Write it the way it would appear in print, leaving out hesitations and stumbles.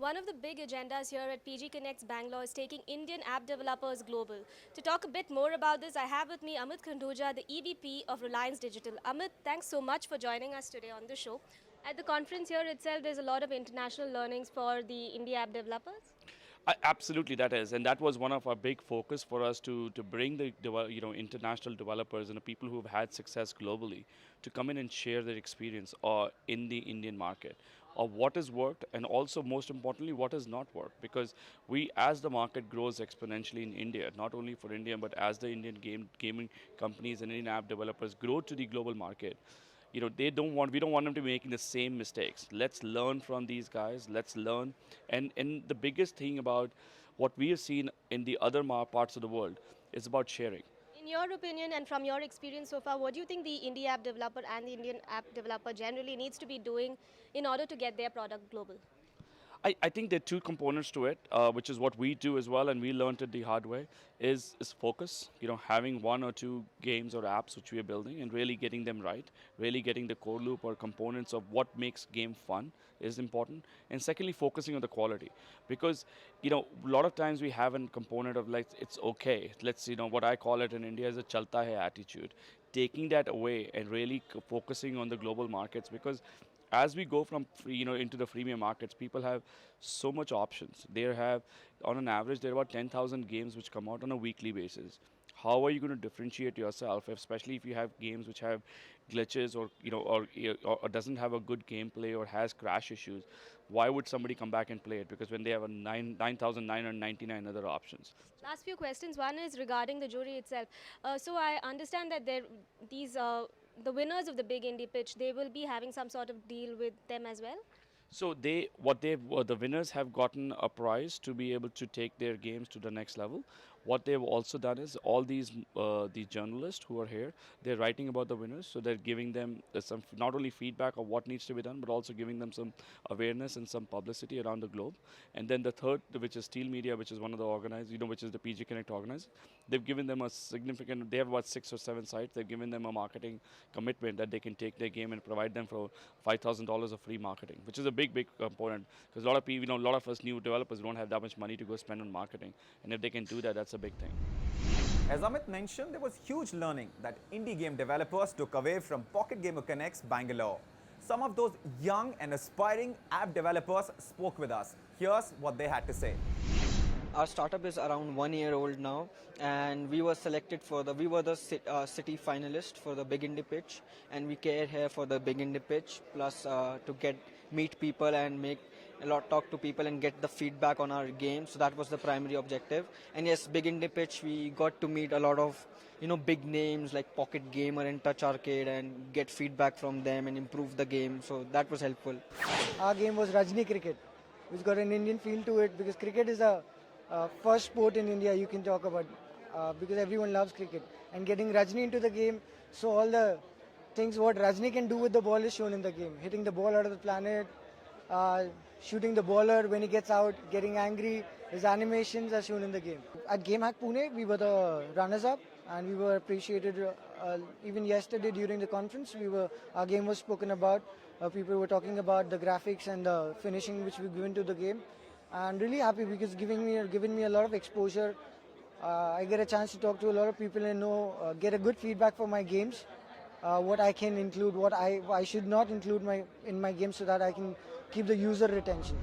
One of the big agendas here at PG Connects Bangalore is taking Indian app developers global. To talk a bit more about this, I have with me Amit Khandoja, the EVP of Reliance Digital. Amit, thanks so much for joining us today on the show. At the conference here itself, there's a lot of international learnings for the India app developers. Absolutely, that is, and that was one of our big focus for us to bring the international developers and the people who have had success globally to come in and share their experience in the Indian market of what has worked and also most importantly what has not worked, because we, as the market grows exponentially in India, not only for India but as the Indian gaming companies and Indian app developers grow to the global market, we don't want them to be making the same mistakes. Let's learn from these guys. Let's learn. And the biggest thing about what we have seen in the other parts of the world is about sharing. In your opinion and from your experience so far, what do you think the India app developer and the Indian app developer generally needs to be doing in order to get their product global? I think there are two components to it, which is what we do as well, and we learned it the hard way, is focus. Having one or two games or apps which we are building and really getting them right, really getting the core loop or components of what makes game fun is important. And secondly, focusing on the quality, because a lot of times we have a component of like it's okay. Let's what I call it in India is a chalta hai attitude. Taking that away and really focusing on the global markets, because as we go from into the freemium markets, people have so much options. They have, on an average, there are about 10,000 games which come out on a weekly basis. How are you going to differentiate yourself, especially if you have games which have glitches or doesn't have a good gameplay or has crash issues? Why would somebody come back and play it? Because when they have a 9,999 other options. Last few questions. One is regarding the jury itself. So I understand that the winners of the big indie pitch, they will be having some sort of deal with them as well. So the winners have gotten a prize to be able to take their games to the next level. What they've also done is all the journalists who are here, they're writing about the winners, so they're giving them some not only feedback of what needs to be done, but also giving them some awareness and some publicity around the globe. And then the third, which is Steel Media, which is one of the organized, which is the PG Connect organized, they've given them a significant. They have about 6 or 7 sites. They've given them a marketing commitment that they can take their game and provide them for $5,000 of free marketing, which is a big component, because a lot of people, a lot of us new developers don't have that much money to go spend on marketing, and if they can do that, that's a big thing. As Amit mentioned, there was huge learning that indie game developers took away from Pocket Gamer Connects Bangalore. Some of those young and aspiring app developers spoke with us. Here's what they had to say. Our startup is around 1 year old now, and we were selected we were the city finalist for the Big Indie Pitch, and we came here for the Big Indie Pitch, plus to meet people and talk to people and get the feedback on our game. So that was the primary objective. And yes, Big Indie Pitch, we got to meet a lot of big names like Pocket Gamer and Touch Arcade and get feedback from them and improve the game. So that was helpful. Our game was Rajni Cricket, which got an Indian feel to it, because cricket is a first sport in India you can talk about, because everyone loves cricket, and getting Rajni into the game, so all the things what Rajni can do with the ball is shown in the game. Hitting the ball out of the planet, shooting the bowler when he gets out, getting angry, his animations are shown in the game. At GameHack Pune, we were the runners-up, and we were appreciated. Even yesterday during the conference, our game was spoken about. People were talking about the graphics and the finishing which we given to the game. I'm really happy because it's given me a lot of exposure. I get a chance to talk to a lot of people and get a good feedback for my games. What I can include, what I should not include in my game, so that I can keep the user retention.